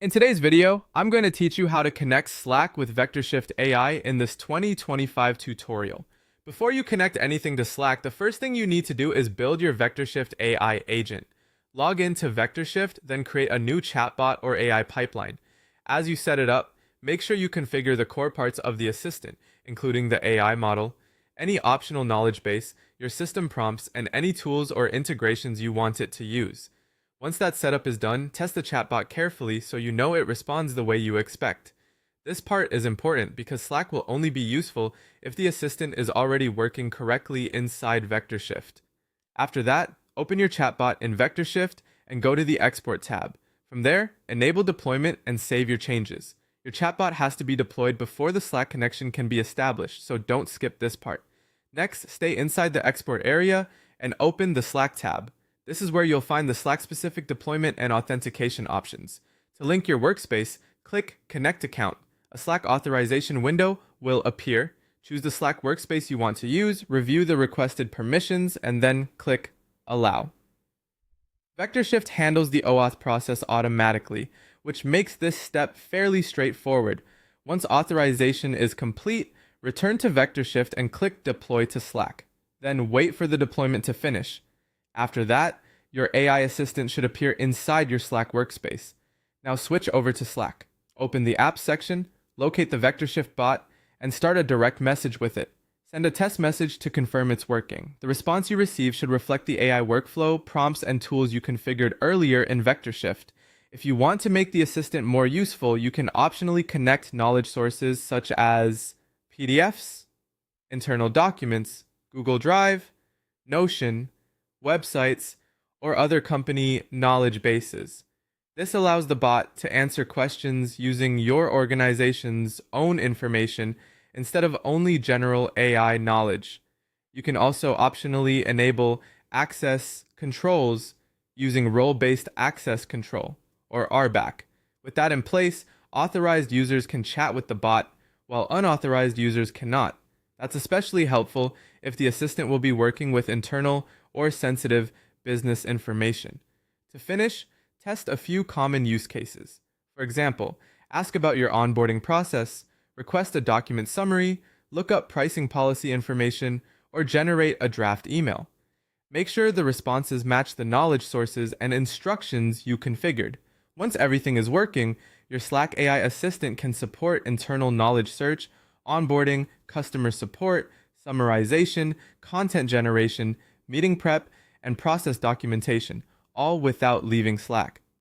In today's video, I'm going to teach you how to connect Slack with VectorShift AI in this 2025 tutorial. Before you connect anything to Slack, the first thing you need to do is build your VectorShift AI agent. Log into VectorShift, then create a new chatbot or AI pipeline. As you set it up, make sure you configure the core parts of the assistant, including the AI model, any optional knowledge base, your system prompts, and any tools or integrations you want it to use. Once that setup is done, test the chatbot carefully so you know it responds the way you expect. This part is important because Slack will only be useful if the assistant is already working correctly inside VectorShift. After that, open your chatbot in VectorShift and go to the Export tab. From there, enable deployment and save your changes. Your chatbot has to be deployed before the Slack connection can be established, so don't skip this part. Next, stay inside the export area and open the Slack tab. This is where you'll find the Slack-specific deployment and authentication options. To link your workspace, click Connect Account. A Slack authorization window will appear. Choose the Slack workspace you want to use, review the requested permissions, and then click Allow. VectorShift handles the OAuth process automatically, which makes this step fairly straightforward. Once authorization is complete, return to VectorShift and click Deploy to Slack. Then wait for the deployment to finish. After that, your AI assistant should appear inside your Slack workspace. Now switch over to Slack. Open the Apps section, locate the VectorShift bot, and start a direct message with it. Send a test message to confirm it's working. The response you receive should reflect the AI workflow, prompts, and tools you configured earlier in VectorShift. If you want to make the assistant more useful, you can optionally connect knowledge sources such as PDFs, internal documents, Google Drive, Notion, websites, or other company knowledge bases. This allows the bot to answer questions using your organization's own information instead of only general AI knowledge. You can also optionally enable access controls using role-based access control, or RBAC. With that in place, authorized users can chat with the bot, while unauthorized users cannot. That's especially helpful if the assistant will be working with internal or sensitive business information. To finish, test a few common use cases. For example, ask about your onboarding process, request a document summary, look up pricing policy information, or generate a draft email. Make sure the responses match the knowledge sources and instructions you configured. Once everything is working, your Slack AI assistant can support internal knowledge search, onboarding, customer support, summarization, content generation, meeting prep, and process documentation, all without leaving Slack.